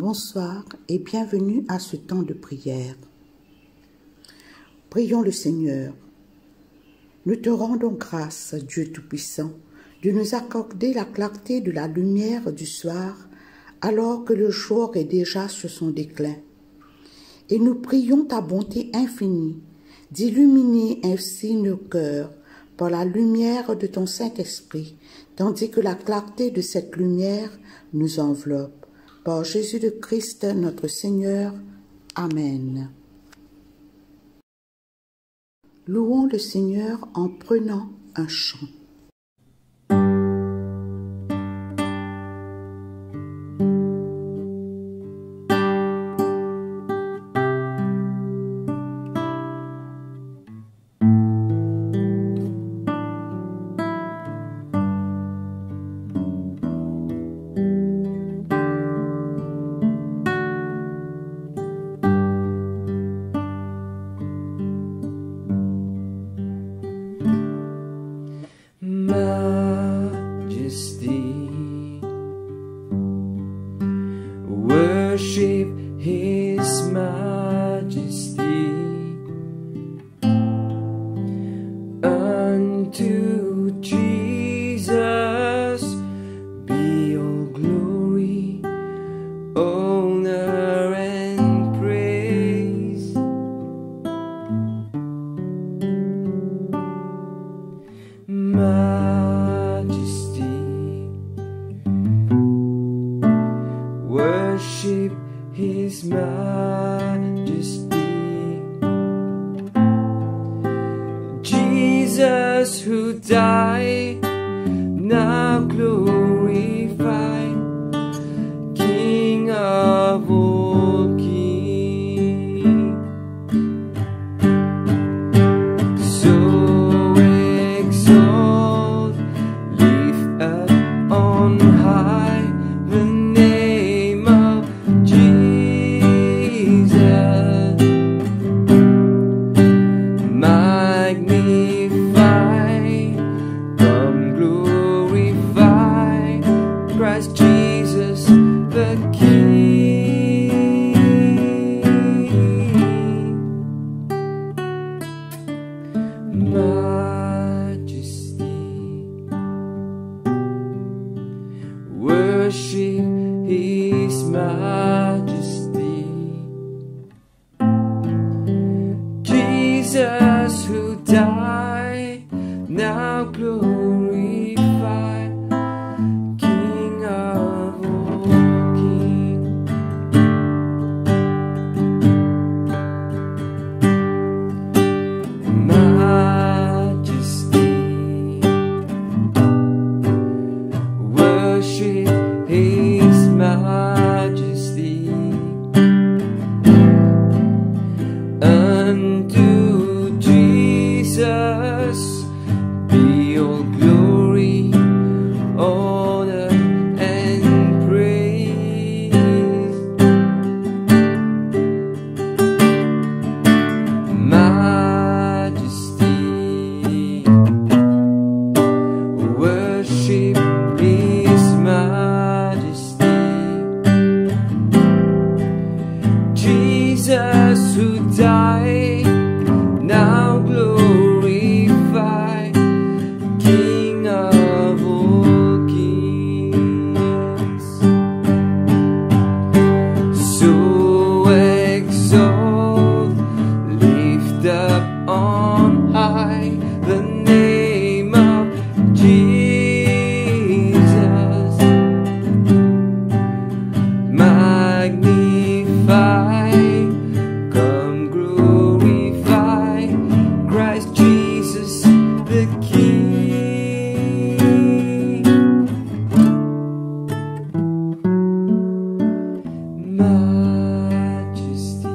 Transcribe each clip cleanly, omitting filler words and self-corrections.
Bonsoir et bienvenue à ce temps de prière. Prions le Seigneur. Nous te rendons grâce, Dieu Tout-Puissant, de nous accorder la clarté de la lumière du soir alors que le jour est déjà sur son déclin. Et nous prions ta bonté infinie d'illuminer ainsi nos cœurs par la lumière de ton Saint-Esprit, tandis que la clarté de cette lumière nous enveloppe. Par Jésus le Christ, notre Seigneur. Amen. Louons le Seigneur en prenant un chant. Worship His Majesty. Unto Jesus be all glory, honor and praise. Majesty. Worship His Majesty. Jesus who died, now glorified, King of all kings. So exalt, lift up on high the name of Jesus. Magnify, come glorify Christ Jesus the King. Majesty. Worship His Majesty. Jesus who died, now glorified, King of all kings. Majesty. Worship His Majesty. Unto Jesus be all glory, honor and praise. Majesty. Worship His Majesty. Jesus who died, now glorified, King of all kings. So exalt, lift up on high the name of Jesus. Magnify, come glorify Christ Jesus the King. Majesty.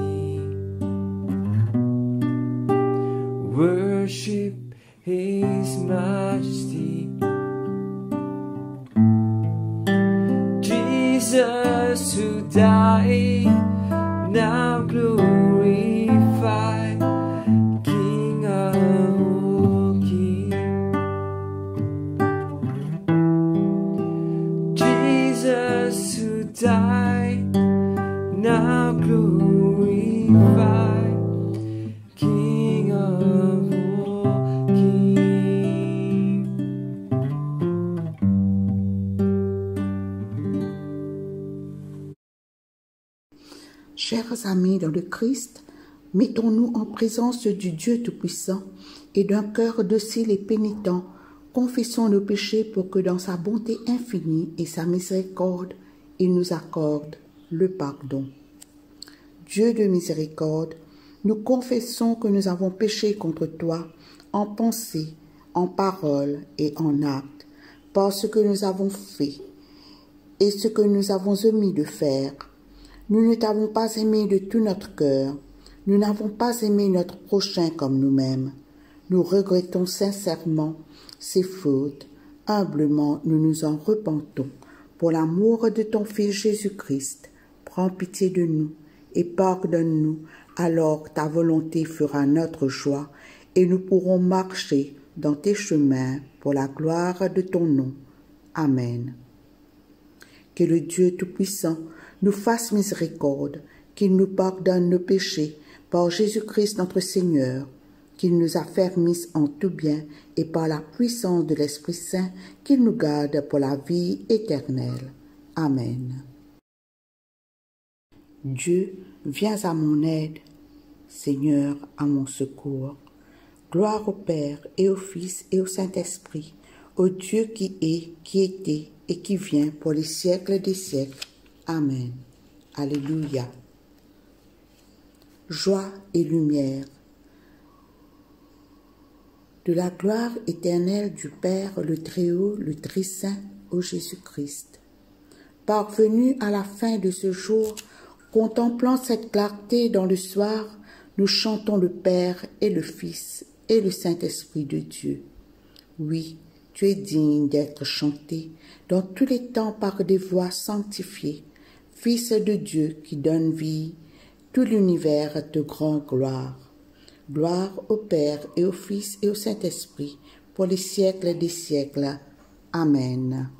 Worship His Majesty. Jesus who died, now glorified, King of all kings. Jesus who died, Chers amis dans le Christ, mettons-nous en présence du Dieu Tout-Puissant et d'un cœur docile et pénitent, confessons nos péchés pour que dans sa bonté infinie et sa miséricorde, il nous accorde le pardon. Dieu de miséricorde, nous confessons que nous avons péché contre toi en pensée, en parole et en acte, par ce que nous avons fait et ce que nous avons omis de faire. Nous ne t'avons pas aimé de tout notre cœur, nous n'avons pas aimé notre prochain comme nous-mêmes. Nous regrettons sincèrement ces fautes, humblement nous nous en repentons. Pour l'amour de ton Fils Jésus-Christ, prends pitié de nous et pardonne-nous, alors ta volonté fera notre joie et nous pourrons marcher dans tes chemins pour la gloire de ton nom. Amen. Que le Dieu Tout-Puissant nous fasse miséricorde, qu'il nous pardonne nos péchés par Jésus-Christ notre Seigneur, qu'il nous affermisse en tout bien et par la puissance de l'Esprit Saint, qu'il nous garde pour la vie éternelle. Amen. Dieu, viens à mon aide, Seigneur, à mon secours. Gloire au Père et au Fils et au Saint-Esprit, au Dieu qui est, qui était et qui vient pour les siècles des siècles. Amen. Alléluia. Joie et lumière. De la gloire éternelle du Père, le Très-Haut, le Très-Saint, ô Jésus-Christ. Parvenus à la fin de ce jour, contemplant cette clarté dans le soir, nous chantons le Père et le Fils et le Saint-Esprit de Dieu. Oui, tu es digne d'être chanté dans tous les temps par des voix sanctifiées. Fils de Dieu qui donne vie, tout l'univers te rend gloire. Gloire au Père et au Fils et au Saint-Esprit, pour les siècles des siècles. Amen.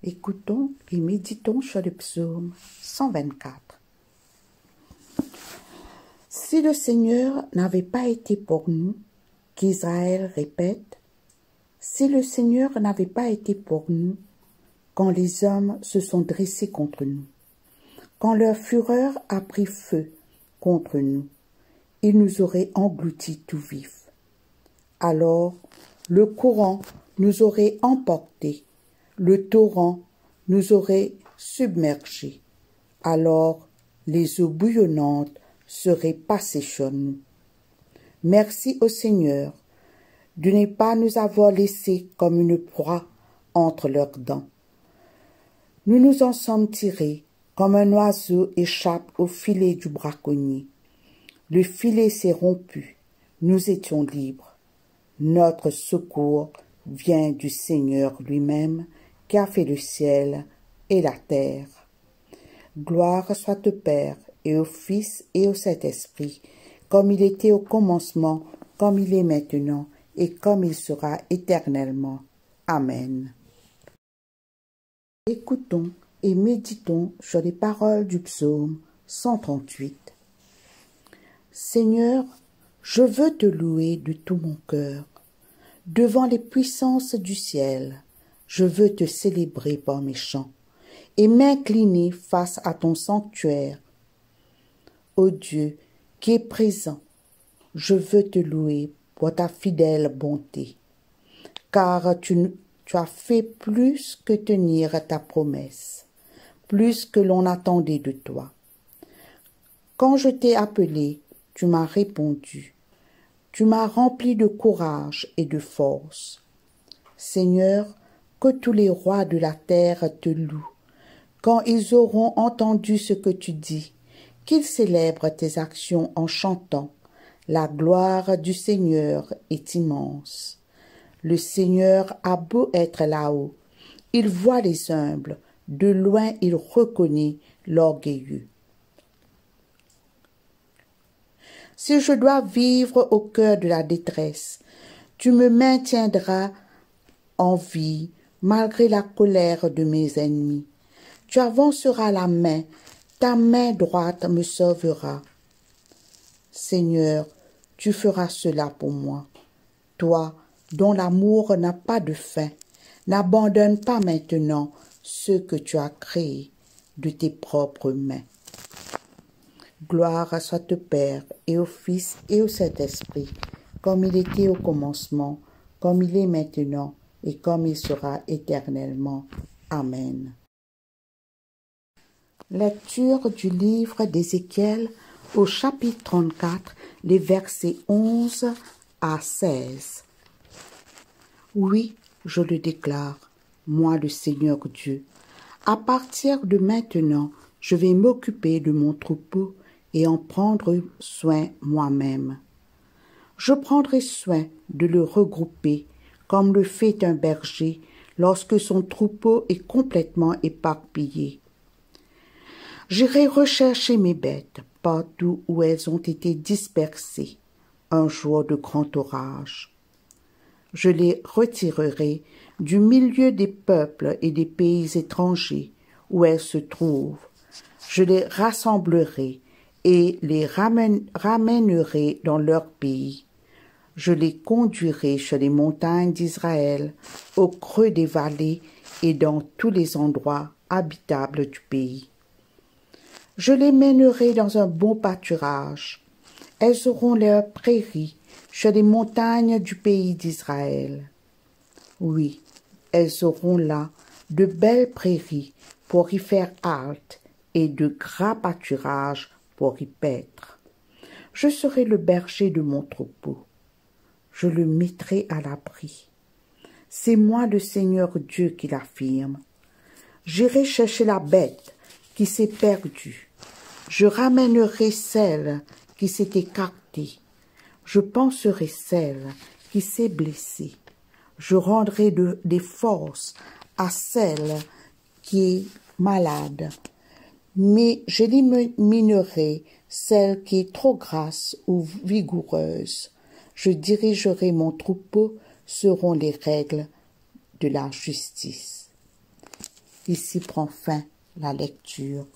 Écoutons et méditons sur le psaume 124. Si le Seigneur n'avait pas été pour nous, qu'Israël répète, si le Seigneur n'avait pas été pour nous, quand les hommes se sont dressés contre nous, quand leur fureur a pris feu contre nous, il nous aurait engloutis tout vifs. Alors le courant nous aurait emportés, le torrent nous aurait submergés. Alors les eaux bouillonnantes seraient passées sur nous. Merci au Seigneur de ne pas nous avoir laissés comme une proie entre leurs dents. Nous nous en sommes tirés comme un oiseau échappe au filet du braconnier. Le filet s'est rompu, nous étions libres. Notre secours vient du Seigneur lui-même, qui a fait le ciel et la terre. Gloire soit au Père et au Fils et au Saint-Esprit, comme il était au commencement, comme il est maintenant, et comme il sera éternellement. Amen. Écoutons et méditons sur les paroles du psaume 138. Seigneur, je veux te louer de tout mon cœur. Devant les puissances du ciel, je veux te célébrer par mes chants et m'incliner face à ton sanctuaire. Ô Dieu qui est présent, je veux te louer pour ta fidèle bonté, car tu as fait plus que tenir ta promesse, plus que l'on attendait de toi. Quand je t'ai appelé, tu m'as répondu. Tu m'as rempli de courage et de force. Seigneur, que tous les rois de la terre te louent. Quand ils auront entendu ce que tu dis, qu'ils célèbrent tes actions en chantant. La gloire du Seigneur est immense. Le Seigneur a beau être là-haut, il voit les humbles, de loin il reconnaît l'orgueilleux. Si je dois vivre au cœur de la détresse, tu me maintiendras en vie malgré la colère de mes ennemis. Tu avanceras la main, ta main droite me sauvera. Seigneur, tu feras cela pour moi. Toi, dont l'amour n'a pas de fin, n'abandonne pas maintenant ceux que tu as créés de tes propres mains. Gloire soit au Père, et au Fils, et au Saint-Esprit, comme il était au commencement, comme il est maintenant, et comme il sera éternellement. Amen. Lecture du livre d'Ézéchiel au chapitre 34, les versets 11 à 16. Oui, je le déclare, moi le Seigneur Dieu. À partir de maintenant, je vais m'occuper de mon troupeau et en prendre soin moi-même. Je prendrai soin de le regrouper comme le fait un berger lorsque son troupeau est complètement éparpillé. J'irai rechercher mes bêtes partout où elles ont été dispersées un jour de grand orage. Je les retirerai du milieu des peuples et des pays étrangers où elles se trouvent. Je les rassemblerai et les ramènerai dans leur pays. Je les conduirai sur les montagnes d'Israël, au creux des vallées et dans tous les endroits habitables du pays. Je les mènerai dans un bon pâturage. Elles auront leurs prairies sur les montagnes du pays d'Israël. Oui, elles auront là de belles prairies pour y faire halte et de gras pâturages pour y paître. Je serai le berger de mon troupeau. Je le mettrai à l'abri. C'est moi le Seigneur Dieu qui l'affirme. J'irai chercher la bête qui s'est perdue. Je ramènerai celle qui s'est écartée. Je panserai celle qui s'est blessée. Je rendrai des forces à celle qui est malade. Mais j'éliminerai celle qui est trop grasse ou vigoureuse. Je dirigerai mon troupeau selon les règles de la justice. Ici prend fin la lecture.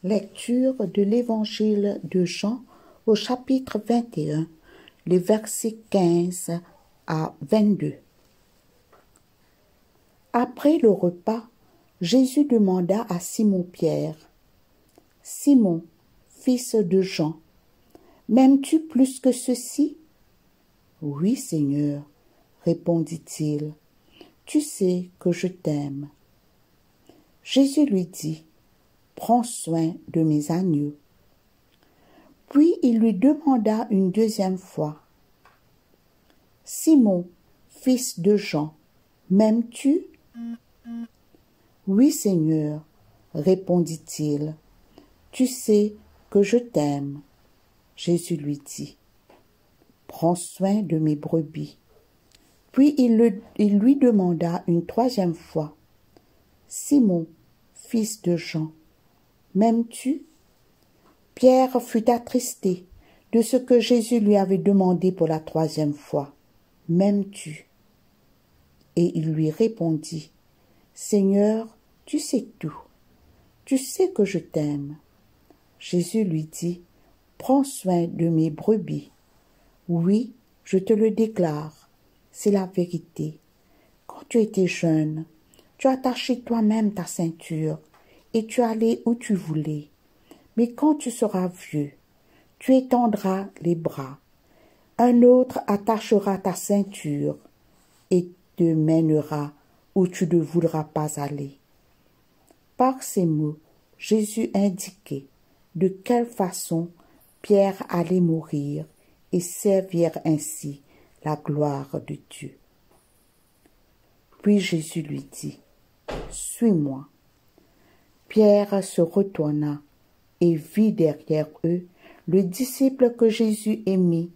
Lecture de l'Évangile de Jean au chapitre 21, les versets 15 à 22. Après le repas, Jésus demanda à Simon-Pierre, « Simon, fils de Jean, m'aimes-tu plus que ceci ?» « Oui, Seigneur, » répondit-il, « tu sais que je t'aime. » Jésus lui dit, « Prends soin de mes agneaux. » Puis il lui demanda une deuxième fois, « Simon, fils de Jean, m'aimes-tu » ? « Oui, Seigneur, » répondit-il, « tu sais que je t'aime. » Jésus lui dit, « Prends soin de mes brebis. » Puis il lui demanda une troisième fois, « Simon, fils de Jean, m'aimes-tu » ? Pierre fut attristé de ce que Jésus lui avait demandé pour la troisième fois, « M'aimes-tu » ? Et il lui répondit, « Seigneur, tu sais tout, tu sais que je t'aime. » Jésus lui dit, « Prends soin de mes brebis. Oui, je te le déclare, c'est la vérité. Quand tu étais jeune, tu attachais toi-même ta ceinture et tu allais où tu voulais. Mais quand tu seras vieux, tu étendras les bras. Un autre attachera ta ceinture et te mènera où tu ne voudras pas aller. » Par ces mots, Jésus indiquait de quelle façon Pierre allait mourir et servir ainsi la gloire de Dieu. Puis Jésus lui dit, « Suis-moi. » Pierre se retourna et vit derrière eux le disciple que Jésus aimait,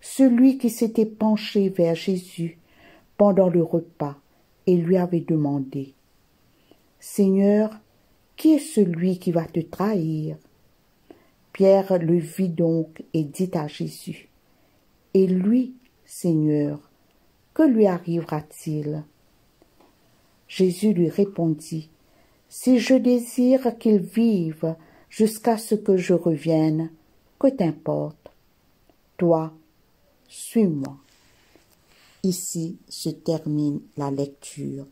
celui qui s'était penché vers Jésus pendant le repas et lui avait demandé, « Seigneur, qui est celui qui va te trahir ?» Pierre le vit donc et dit à Jésus, « Et lui, Seigneur, que lui arrivera-t-il » ? Jésus lui répondit, « Si je désire qu'il vive jusqu'à ce que je revienne, que t'importe? Toi, suis-moi. » Ici se termine la lecture.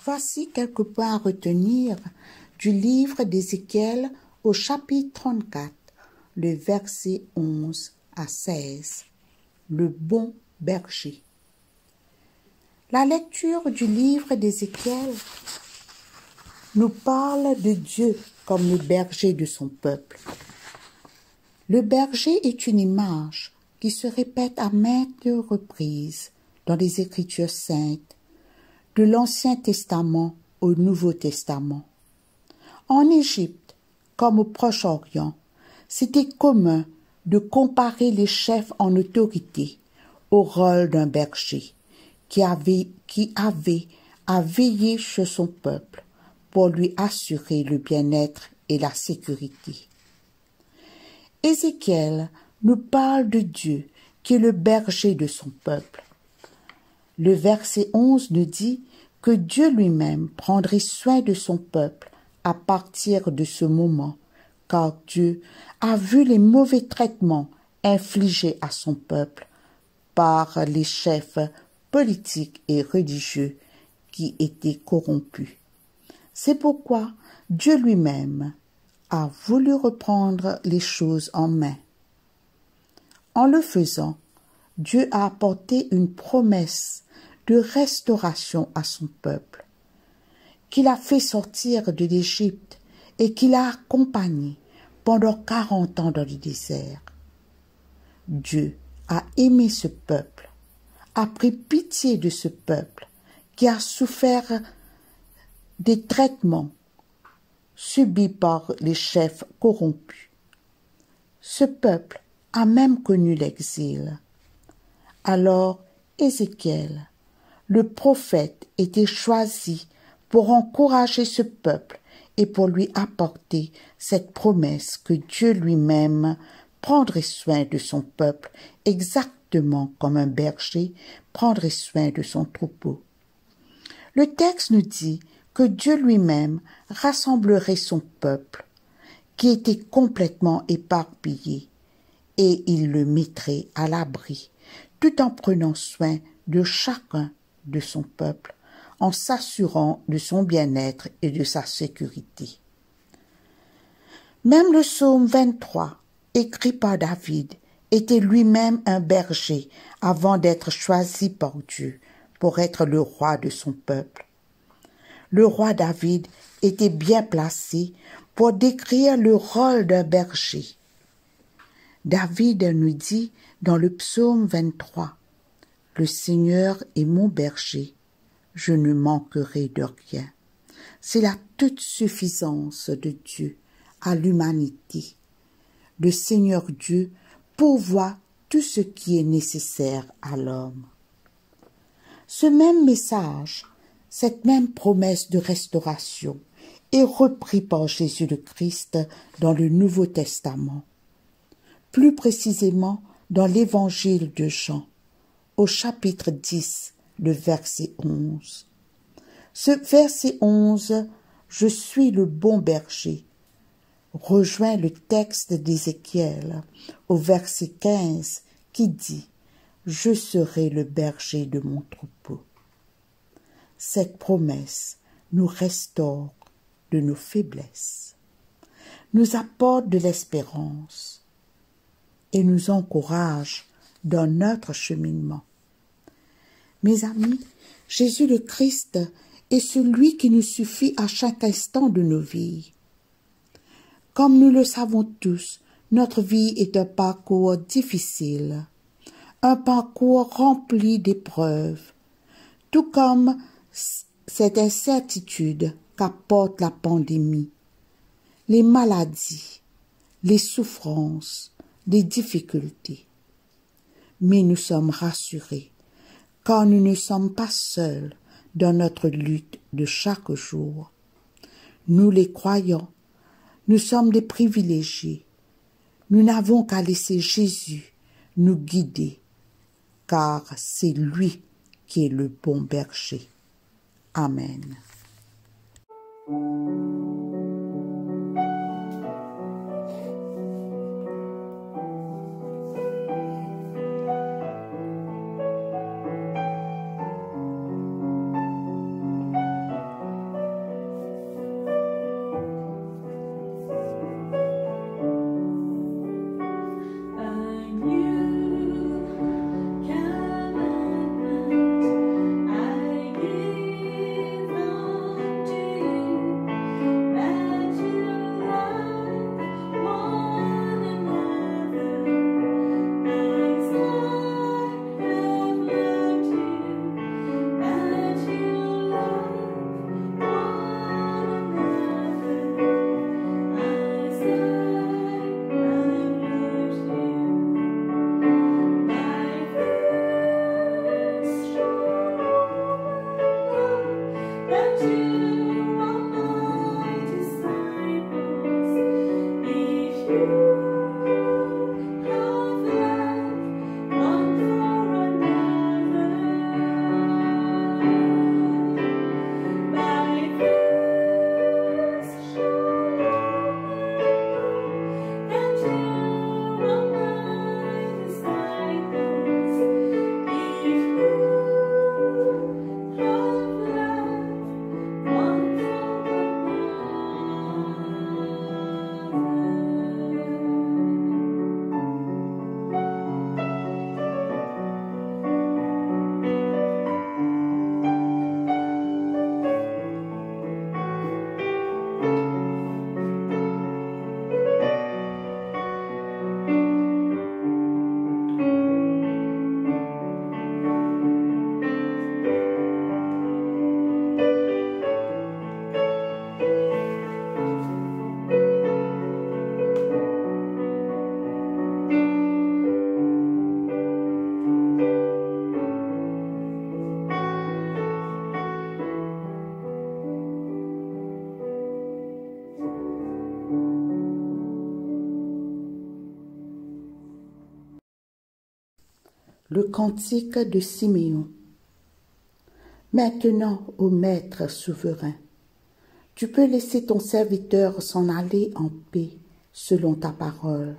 Voici quelques points à retenir du livre d'Ézéchiel au chapitre 34, le verset 11 à 16. Le bon berger. La lecture du livre d'Ézéchiel nous parle de Dieu comme le berger de son peuple. Le berger est une image qui se répète à maintes reprises dans les Écritures saintes, de l'Ancien Testament au Nouveau Testament. En Égypte, comme au Proche-Orient, c'était commun de comparer les chefs en autorité au rôle d'un berger qui avait à veiller sur son peuple pour lui assurer le bien-être et la sécurité. Ézéchiel nous parle de Dieu qui est le berger de son peuple. Le verset 11 nous dit que Dieu lui-même prendrait soin de son peuple à partir de ce moment, car Dieu a vu les mauvais traitements infligés à son peuple par les chefs politiques et religieux qui étaient corrompus. C'est pourquoi Dieu lui-même a voulu reprendre les choses en main. En le faisant, Dieu a apporté une promesse de restauration à son peuple, qu'il a fait sortir de l'Égypte et qu'il a accompagné pendant 40 ans dans le désert. Dieu a aimé ce peuple, a pris pitié de ce peuple qui a souffert des traitements subis par les chefs corrompus. Ce peuple a même connu l'exil. Alors Ézéchiel, le prophète, était choisi pour encourager ce peuple et pour lui apporter cette promesse que Dieu lui-même prendrait soin de son peuple exactement comme un berger prendrait soin de son troupeau. Le texte nous dit que Dieu lui-même rassemblerait son peuple, qui était complètement éparpillé, et il le mettrait à l'abri, tout en prenant soin de chacun de son peuple, en s'assurant de son bien-être et de sa sécurité. Même le psaume 23, écrit par David, était lui-même un berger avant d'être choisi par Dieu pour être le roi de son peuple. Le roi David était bien placé pour décrire le rôle d'un berger. David nous dit dans le psaume 23, « Le Seigneur est mon berger, je ne manquerai de rien. » C'est la toute suffisance de Dieu à l'humanité. Le Seigneur Dieu pourvoit tout ce qui est nécessaire à l'homme. Ce même message, cette même promesse de restauration est repris par Jésus le Christ dans le Nouveau Testament, plus précisément dans l'Évangile de Jean, au chapitre 10, le verset 11. Ce verset 11, « Je suis le bon berger », rejoint le texte d'Ézéchiel au verset 15 qui dit « Je serai le berger de mon troupeau ». Cette promesse nous restaure de nos faiblesses, nous apporte de l'espérance et nous encourage dans notre cheminement. Mes amis, Jésus le Christ est celui qui nous suffit à chaque instant de nos vies. Comme nous le savons tous, notre vie est un parcours difficile, un parcours rempli d'épreuves, tout comme cette incertitude qu'apporte la pandémie, les maladies, les souffrances, les difficultés. Mais nous sommes rassurés, car nous ne sommes pas seuls dans notre lutte de chaque jour. Nous les croyants, nous sommes des privilégiés. Nous n'avons qu'à laisser Jésus nous guider, car c'est lui qui est le bon berger. Amen. Le cantique de Siméon. Maintenant, ô Maître souverain, Tu peux laisser ton serviteur s'en aller en paix selon ta parole,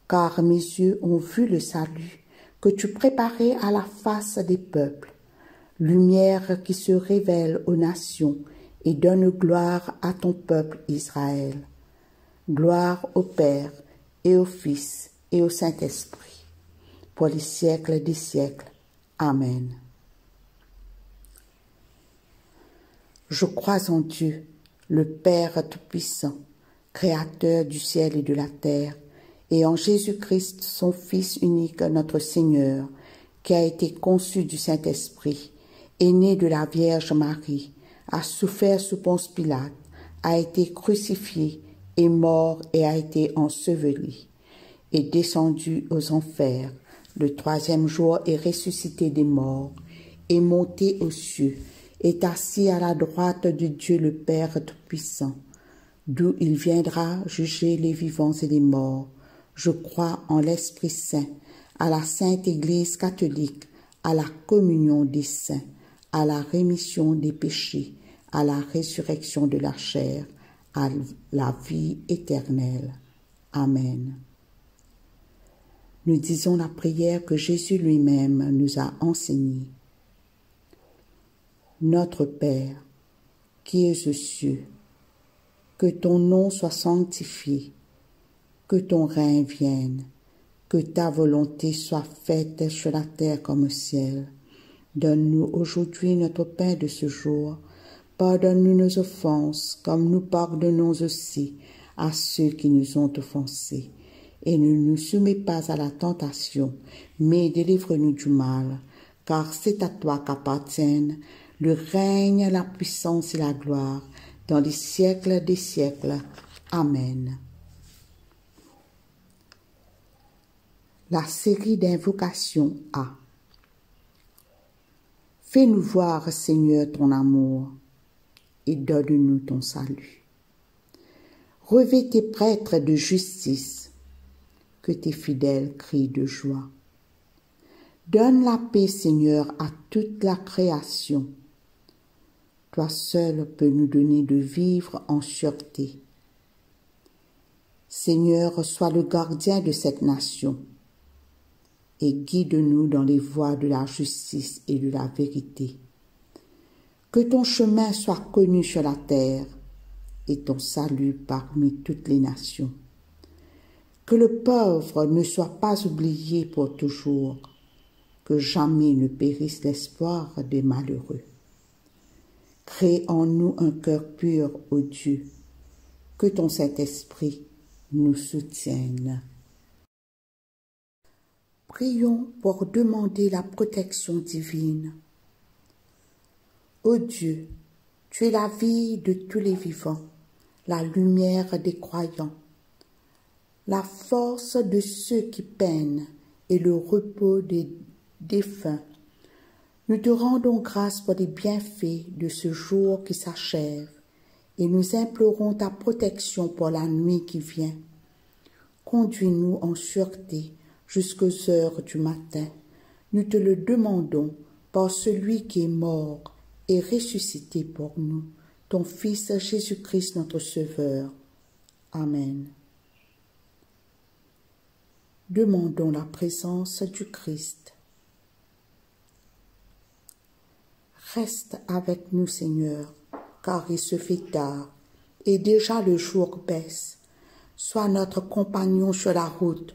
car mes yeux ont vu le salut que tu préparais à la face des peuples, lumière qui se révèle aux nations et donne gloire à ton peuple Israël. Gloire au Père et au Fils et au Saint-Esprit, pour les siècles des siècles. Amen. Je crois en Dieu, le Père Tout-Puissant, Créateur du ciel et de la terre, et en Jésus-Christ, son Fils unique, notre Seigneur, qui a été conçu du Saint-Esprit, est né de la Vierge Marie, a souffert sous Ponce Pilate, a été crucifié, est mort et a été enseveli, est descendu aux enfers, le troisième jour est ressuscité des morts, est monté aux cieux, est assis à la droite de Dieu le Père Tout-Puissant, d'où il viendra juger les vivants et les morts. Je crois en l'Esprit Saint, à la Sainte Église catholique, à la communion des saints, à la rémission des péchés, à la résurrection de la chair, à la vie éternelle. Amen. Nous disons la prière que Jésus lui-même nous a enseignée. Notre Père, qui es aux cieux, que ton nom soit sanctifié, que ton règne vienne, que ta volonté soit faite sur la terre comme au ciel. Donne-nous aujourd'hui notre pain de ce jour. Pardonne-nous nos offenses, comme nous pardonnons aussi à ceux qui nous ont offensés. Et ne nous soumets pas à la tentation, mais délivre-nous du mal, car c'est à toi qu'appartiennent le règne, la puissance et la gloire, dans les siècles des siècles. Amen. La série d'invocations A. Fais-nous voir, Seigneur, ton amour, et donne-nous ton salut. Revêt tes prêtres de justice, que tes fidèles crient de joie. Donne la paix, Seigneur, à toute la création. Toi seul peux nous donner de vivre en sûreté. Seigneur, sois le gardien de cette nation et guide-nous dans les voies de la justice et de la vérité. Que ton chemin soit connu sur la terre et ton salut parmi toutes les nations. Que le pauvre ne soit pas oublié pour toujours, que jamais ne périsse l'espoir des malheureux. Crée en nous un cœur pur, ô Dieu, que ton Saint-Esprit nous soutienne. Prions pour demander la protection divine. Ô Dieu, tu es la vie de tous les vivants, la lumière des croyants, la force de ceux qui peinent et le repos des défunts. Nous te rendons grâce pour les bienfaits de ce jour qui s'achève et nous implorons ta protection pour la nuit qui vient. Conduis-nous en sûreté jusqu'aux heures du matin. Nous te le demandons par celui qui est mort et ressuscité pour nous, ton Fils Jésus-Christ notre Sauveur. Amen. Demandons la présence du Christ. Reste avec nous, Seigneur, car il se fait tard, et déjà le jour baisse. Sois notre compagnon sur la route,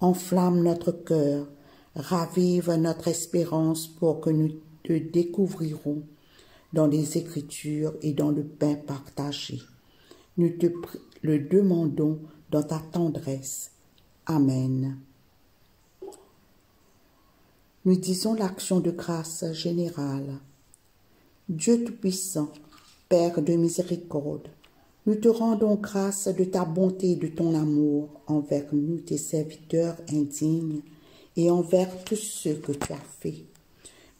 enflamme notre cœur, ravive notre espérance pour que nous te découvrirons dans les Écritures et dans le pain partagé. Nous te le demandons dans ta tendresse. Amen. Nous disons l'action de grâce générale. Dieu Tout-Puissant, Père de miséricorde, nous te rendons grâce de ta bonté et de ton amour envers nous, tes serviteurs indignes, et envers tous ceux que tu as faits.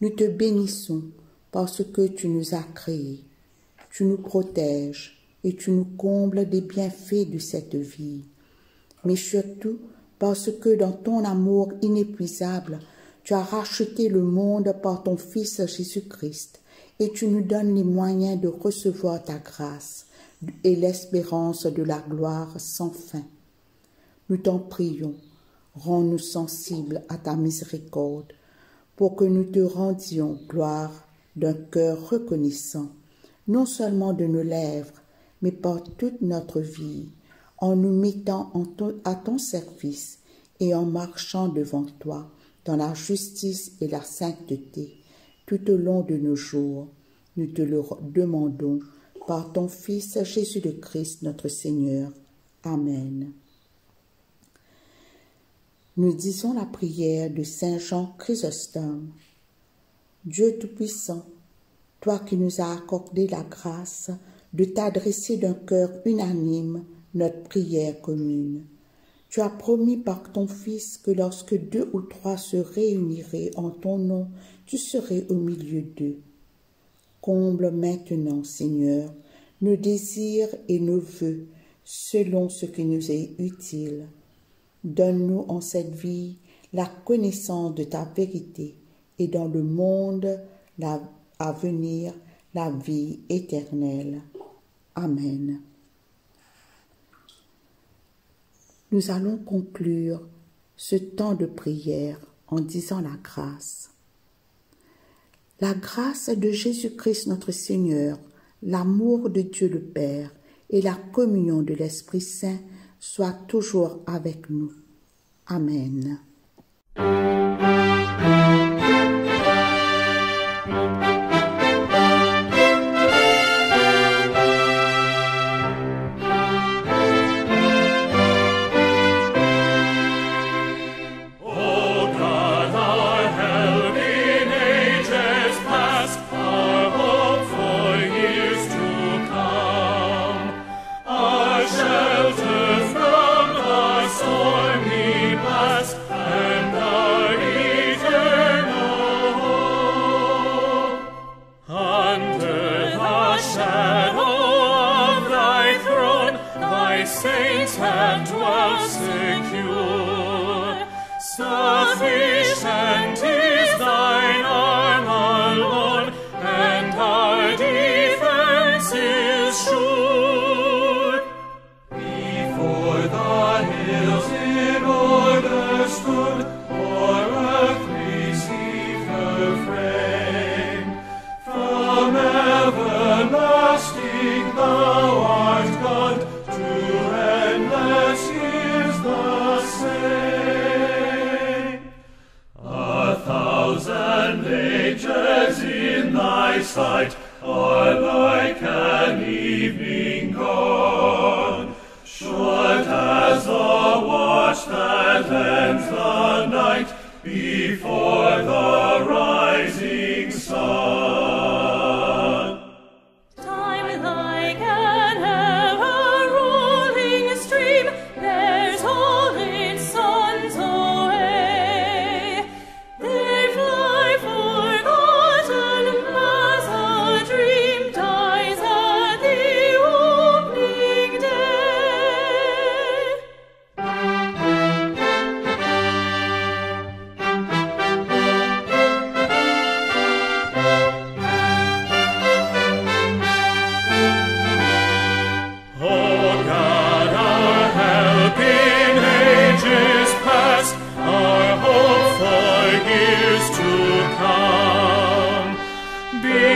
Nous te bénissons parce que tu nous as créés, tu nous protèges et tu nous combles des bienfaits de cette vie. Mais surtout parce que dans ton amour inépuisable, tu as racheté le monde par ton Fils Jésus-Christ et tu nous donnes les moyens de recevoir ta grâce et l'espérance de la gloire sans fin. Nous t'en prions, rends-nous sensibles à ta miséricorde, pour que nous te rendions gloire d'un cœur reconnaissant, non seulement de nos lèvres, mais par toute notre vie, en nous mettant à ton service et en marchant devant toi dans la justice et la sainteté tout au long de nos jours. Nous te le demandons par ton Fils Jésus le Christ, notre Seigneur. Amen. Nous disons la prière de Saint Jean Chrysostome. Dieu Tout-Puissant, toi qui nous as accordé la grâce de t'adresser d'un cœur unanime notre prière commune, tu as promis par ton Fils que lorsque 2 ou 3 se réuniraient en ton nom, tu serais au milieu d'eux. Comble maintenant, Seigneur, nos désirs et nos vœux selon ce qui nous est utile. Donne-nous en cette vie la connaissance de ta vérité et dans le monde à venir la vie éternelle. Amen. Nous allons conclure ce temps de prière en disant la grâce. La grâce de Jésus-Christ notre Seigneur, l'amour de Dieu le Père et la communion de l'Esprit Saint soient toujours avec nous. Amen. Saints have dwelt secure. Sufficient is thine arm alone, and our defense is sure. Before the hills in order stood, or earth received her frame. From everlasting thou art God, endless is the same. 1,000 ages in thy sight are like an evening gone. Short as the watch that ends the night before the rising sun. Time like an ever-rolling stream bears all its sons away. They fly forgotten as a dream dies at the opening day. Oh God, our help in ages past, our hope for years to come. Be